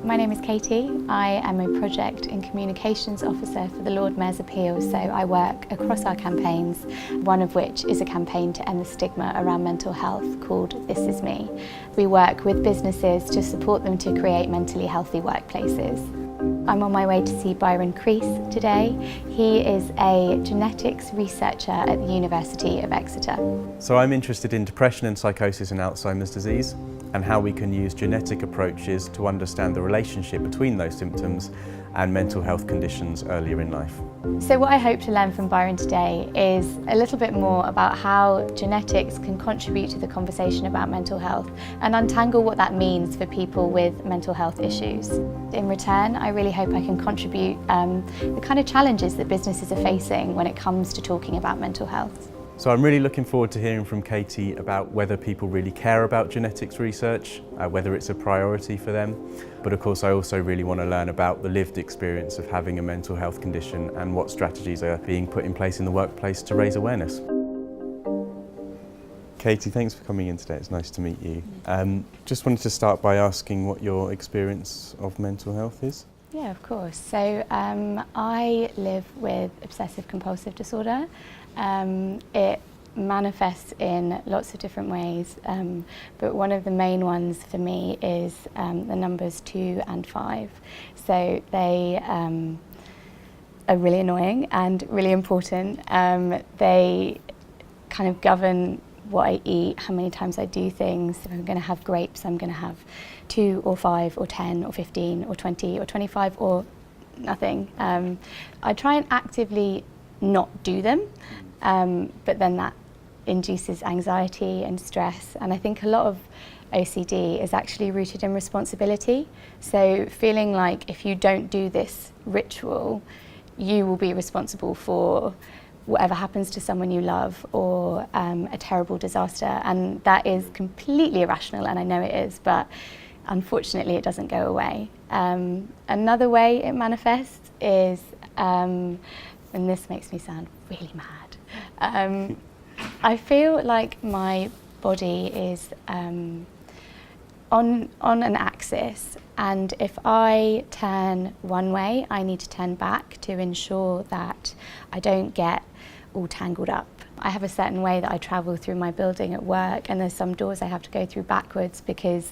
My name is Katie. I am a Project and Communications Officer for the Lord Mayor's Appeal, so I work across our campaigns, one of which is a campaign to end the stigma around mental health called This Is Me. We work with businesses to support them to create mentally healthy workplaces. I'm on my way to see Byron Creese today. He is a genetics researcher at the University of Exeter. So I'm interested in depression and psychosis and Alzheimer's disease, and how we can use genetic approaches to understand the relationship between those symptoms and mental health conditions earlier in life. So what I hope to learn from Byron today is a little bit more about how genetics can contribute to the conversation about mental health and untangle what that means for people with mental health issues. In return, I really hope I can contribute the kind of challenges that businesses are facing when it comes to talking about mental health. So I'm really looking forward to hearing from Katie about whether people really care about genetics research, whether it's a priority for them. But of course I also really want to learn about the lived experience of having a mental health condition and what strategies are being put in place in the workplace to raise awareness. Katie, thanks for coming in today. It's nice to meet you. Just wanted to start by asking what your experience of mental health is. Yeah, of course. So I live with obsessive compulsive disorder. It manifests in lots of different ways, but one of the main ones for me is the numbers 2 and 5. So they are really annoying and really important. They kind of govern what I eat, how many times I do things. If I'm going to have grapes, I'm going to have 2 or 5 or 10 or 15 or 20 or 25 or nothing. I try and actively not do them, but then that induces anxiety and stress, and I think a lot of OCD is actually rooted in responsibility. So feeling like if you don't do this ritual, you will be responsible for whatever happens to someone you love or a terrible disaster, and that is completely irrational, and I know it is, but unfortunately it doesn't go away. Another way it manifests is, and this makes me sound really mad, I feel like my body is on an axis, and if I turn one way, I need to turn back to ensure that I don't get all tangled up. I have a certain way that I travel through my building at work, and there's some doors I have to go through backwards because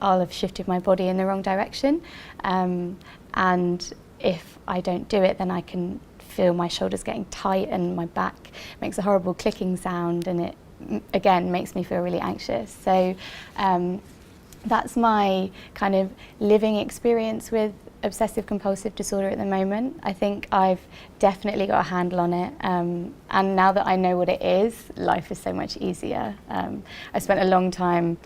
I'll have shifted my body in the wrong direction. And if I don't do it, then I can feel my shoulders getting tight and my back makes a horrible clicking sound, and it again makes me feel really anxious. So that's my kind of living experience with obsessive compulsive disorder at the moment. I think I've definitely got a handle on it, and now that I know what it is, life is so much easier. I spent a long time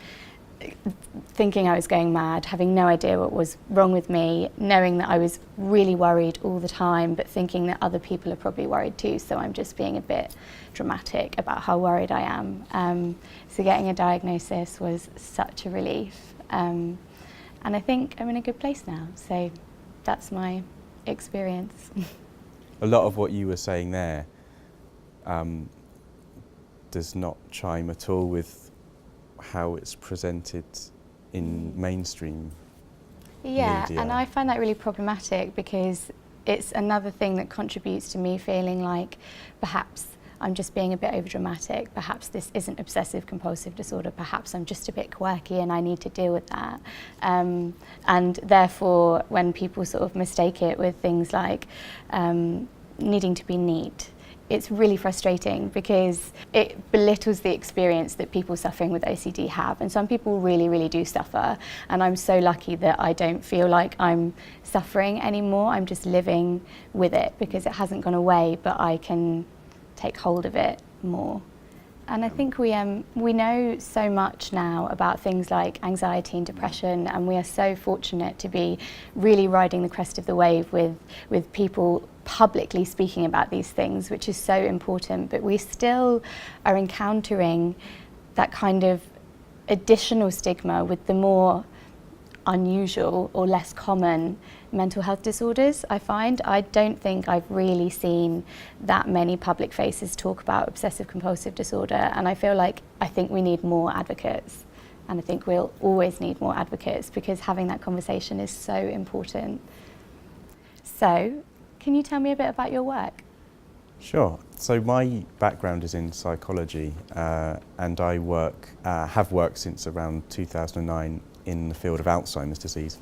thinking I was going mad, having no idea what was wrong with me, knowing that I was really worried all the time, but thinking that other people are probably worried too, so I'm just being a bit dramatic about how worried I am. So getting a diagnosis was such a relief, and I think I'm in a good place now, so that's my experience. A lot of what you were saying there does not chime at all with how it's presented in mainstream media. And I find that really problematic because it's another thing that contributes to me feeling like perhaps I'm just being a bit overdramatic, perhaps this isn't obsessive compulsive disorder, perhaps I'm just a bit quirky and I need to deal with that. And therefore, when people sort of mistake it with things like needing to be neat, it's really frustrating because it belittles the experience that people suffering with OCD have. And some people really, really do suffer. And I'm so lucky that I don't feel like I'm suffering anymore. I'm just living with it because it hasn't gone away, but I can take hold of it more. And I think we know so much now about things like anxiety and depression, and we are so fortunate to be really riding the crest of the wave with people publicly speaking about these things, which is so important, but we still are encountering that kind of additional stigma with the more unusual or less common mental health disorders. I don't think I've really seen that many public faces talk about obsessive compulsive disorder, and I think we need more advocates And I think we'll always need more advocates because having that conversation is so important. So, can you tell me a bit about your work? Sure. So my background is in psychology, and I have worked since around 2009 in the field of Alzheimer's disease.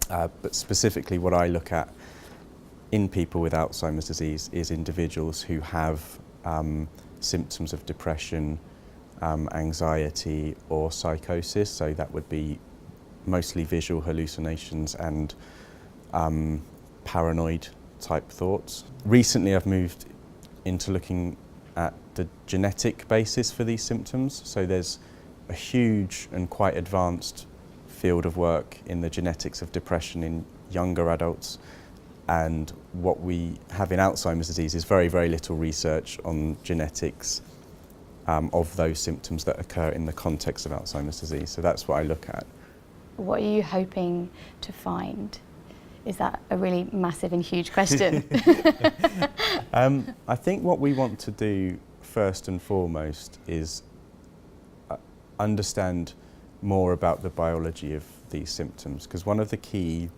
But specifically what I look at in people with Alzheimer's disease is individuals who have symptoms of depression, anxiety or psychosis. So that would be mostly visual hallucinations and paranoid type thoughts. Recently I've moved into looking at the genetic basis for these symptoms. So there's a huge and quite advanced field of work in the genetics of depression in younger adults, and what we have in Alzheimer's disease is very, very little research on genetics of those symptoms that occur in the context of Alzheimer's disease. So that's what I look at. What are you hoping to find? Is that a really massive and huge question? I think what we want to do first and foremost is understand more about the biology of these symptoms, because one of the key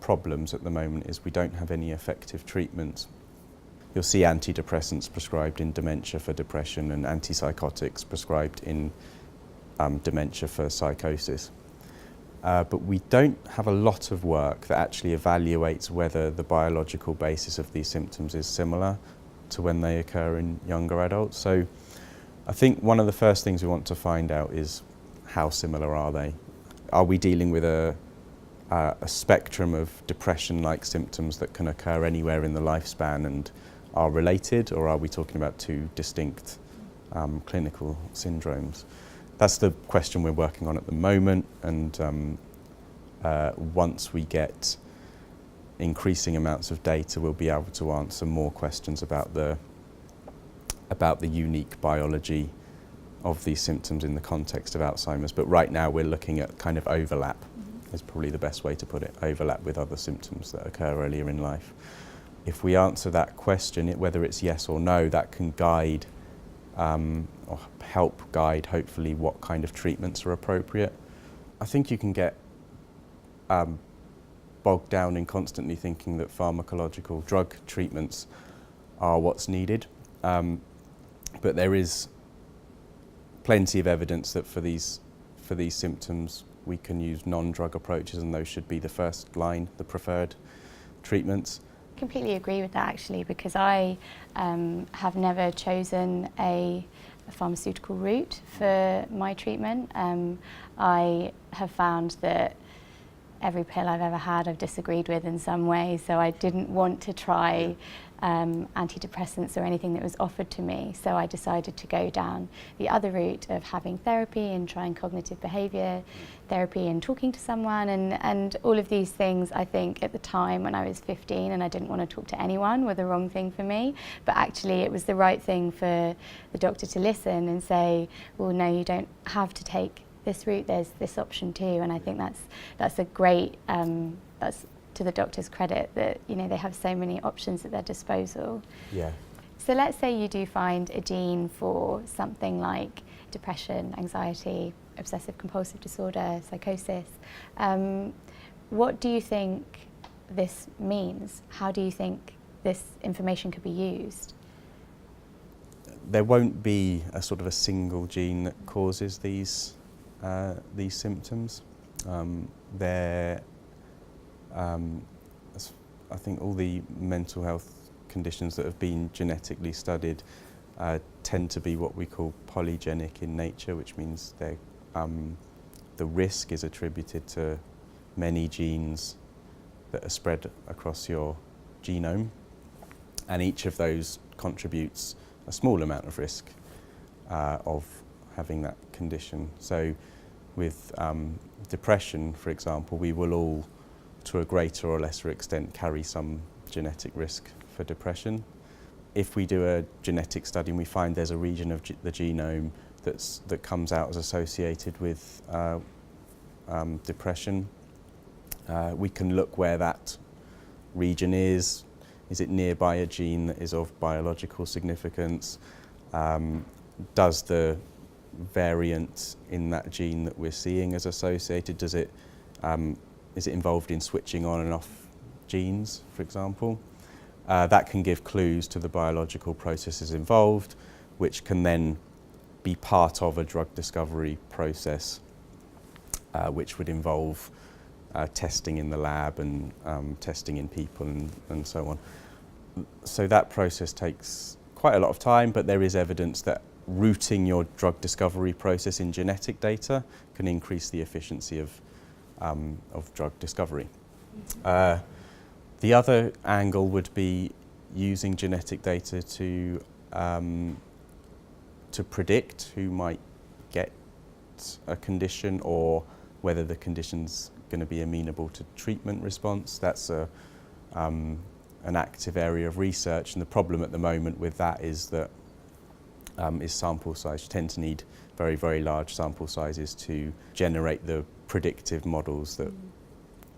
problems at the moment is we don't have any effective treatments. You'll see antidepressants prescribed in dementia for depression and antipsychotics prescribed in dementia for psychosis. But we don't have a lot of work that actually evaluates whether the biological basis of these symptoms is similar to when they occur in younger adults. So I think one of the first things we want to find out is how similar are they? Are we dealing with a spectrum of depression-like symptoms that can occur anywhere in the lifespan and are related, or are we talking about two distinct clinical syndromes? That's the question we're working on at the moment, and once we get increasing amounts of data, we'll be able to answer more questions about the unique biology of these symptoms in the context of Alzheimer's. But right now we're looking at kind of overlap, is probably the best way to put it, overlap with other symptoms that occur earlier in life. If we answer that question, whether it's yes or no, that can guide or help guide, hopefully, what kind of treatments are appropriate. I think you can get bogged down in constantly thinking that pharmacological drug treatments are what's needed, but there is plenty of evidence that for these symptoms we can use non-drug approaches, and those should be the first line, the preferred treatments. I completely agree with that, actually, because I have never chosen a pharmaceutical route for my treatment. I have found that every pill I've ever had I've disagreed with in some way, so I didn't want to try antidepressants or anything that was offered to me, so I decided to go down the other route of having therapy and trying cognitive behaviour therapy and talking to someone, and all of these things, I think at the time when I was 15 and I didn't want to talk to anyone, were the wrong thing for me, but actually it was the right thing for the doctor to listen and say, well, no, you don't have to take this route, there's this option too. And I think that's a great, that's to the doctor's credit, that they have so many options at their disposal. Yeah. So let's say you do find a gene for something like depression, anxiety, obsessive compulsive disorder, psychosis. What do you think this means? How do you think this information could be used? There won't be a sort of a single gene that causes these symptoms. I think all the mental health conditions that have been genetically studied tend to be what we call polygenic in nature, which means the risk is attributed to many genes that are spread across your genome, and each of those contributes a small amount of risk of having that condition. So with depression, for example, we will all, to a greater or lesser extent, carry some genetic risk for depression. If we do a genetic study and we find there's a region of the genome that comes out as associated with depression, we can look where that region is. Is it nearby a gene that is of biological significance? Does the variant in that gene that we're seeing as associated? Is it involved in switching on and off genes, for example? That can give clues to the biological processes involved, which can then be part of a drug discovery process, which would involve testing in the lab and testing in people and so on. So that process takes quite a lot of time, but there is evidence that rooting your drug discovery process in genetic data can increase the efficiency of drug discovery. The other angle would be using genetic data to predict who might get a condition or whether the condition's going to be amenable to treatment response. That's an active area of research, and the problem at the moment with that is that is sample size. You tend to need very, very large sample sizes to generate the predictive models that,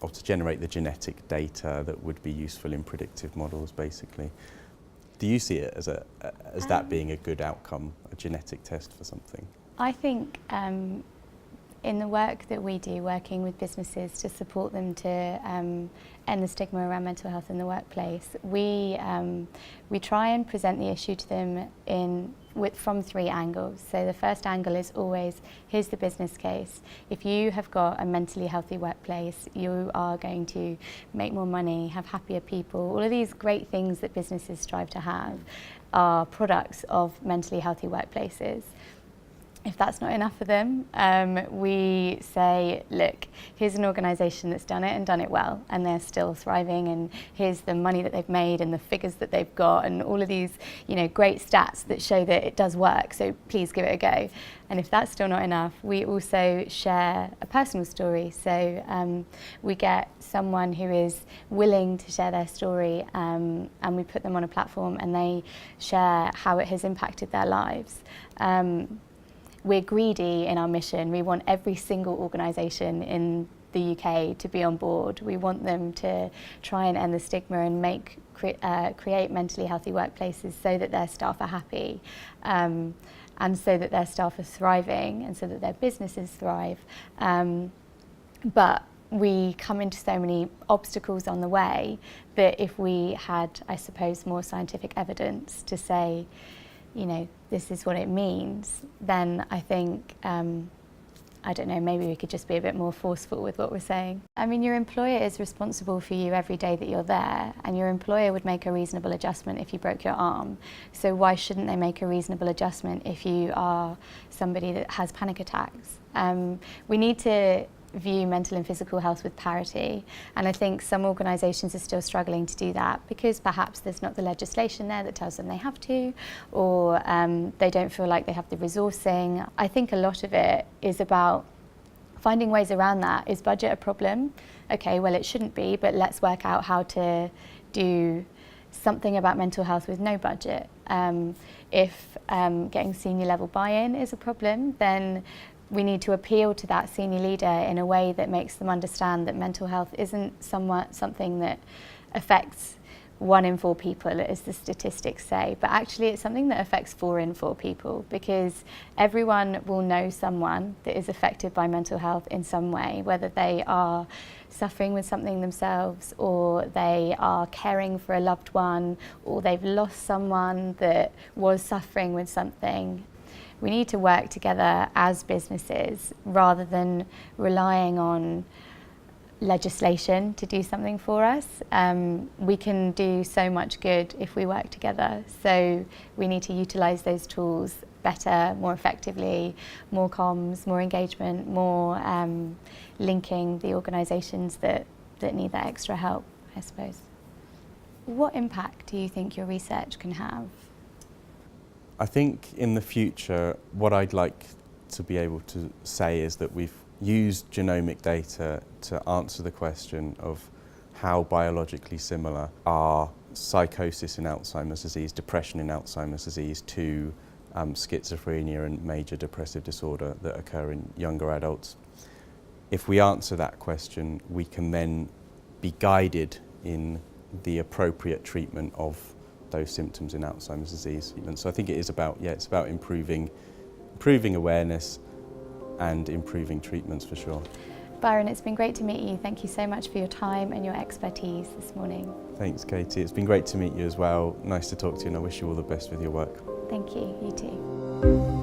or to generate the genetic data that would be useful in predictive models, basically. Do you see it as that being a good outcome, a genetic test for something? I think in the work that we do, working with businesses to support them to end the stigma around mental health in the workplace, we try and present the issue to them from three angles. So the first angle is always, here's the business case. If you have got a mentally healthy workplace, you are going to make more money, have happier people. All of these great things that businesses strive to have are products of mentally healthy workplaces. If that's not enough for them, we say, look, here's an organisation that's done it and done it well, and they're still thriving, and here's the money that they've made and the figures that they've got and all of these, great stats that show that it does work, so please give it a go. And if that's still not enough, we also share a personal story. So we get someone who is willing to share their story, and we put them on a platform and they share how it has impacted their lives. We're greedy in our mission. We want every single organisation in the UK to be on board. We want them to try and end the stigma and create mentally healthy workplaces so that their staff are happy, and so that their staff are thriving, and so that their businesses thrive. But we come into so many obstacles on the way that if we had, I suppose, more scientific evidence to say, this is what it means, then I think, I don't know, maybe we could just be a bit more forceful with what we're saying. I mean, your employer is responsible for you every day that you're there, and your employer would make a reasonable adjustment if you broke your arm. So why shouldn't they make a reasonable adjustment if you are somebody that has panic attacks? We need to view mental and physical health with parity, and I think some organisations are still struggling to do that because perhaps there's not the legislation there that tells them they have to, or they don't feel like they have the resourcing. I think a lot of it is about finding ways around that. Is budget a problem? Okay, well, it shouldn't be, but let's work out how to do something about mental health with no budget. If getting senior level buy-in is a problem, then we need to appeal to that senior leader in a way that makes them understand that mental health isn't something that affects 1 in 4 people, as the statistics say, but actually it's something that affects 4 in 4 people, because everyone will know someone that is affected by mental health in some way, whether they are suffering with something themselves, or they are caring for a loved one, or they've lost someone that was suffering with something. We need to work together as businesses rather than relying on legislation to do something for us. We can do so much good if we work together. So we need to utilise those tools better, more effectively, more comms, more engagement, more linking the organisations that need that extra help, I suppose. What impact do you think your research can have? I think in the future, what I'd like to be able to say is that we've used genomic data to answer the question of how biologically similar are psychosis in Alzheimer's disease, depression in Alzheimer's disease, to schizophrenia and major depressive disorder that occur in younger adults. If we answer that question, we can then be guided in the appropriate treatment of those symptoms in Alzheimer's disease. And so I think it is about, it's about improving improving awareness and improving treatments for sure. Byron, it's been great to meet you. Thank you so much for your time and your expertise this morning. Thanks, Katie. It's been great to meet you as well. Nice to talk to you, and I wish you all the best with your work. Thank you. You too.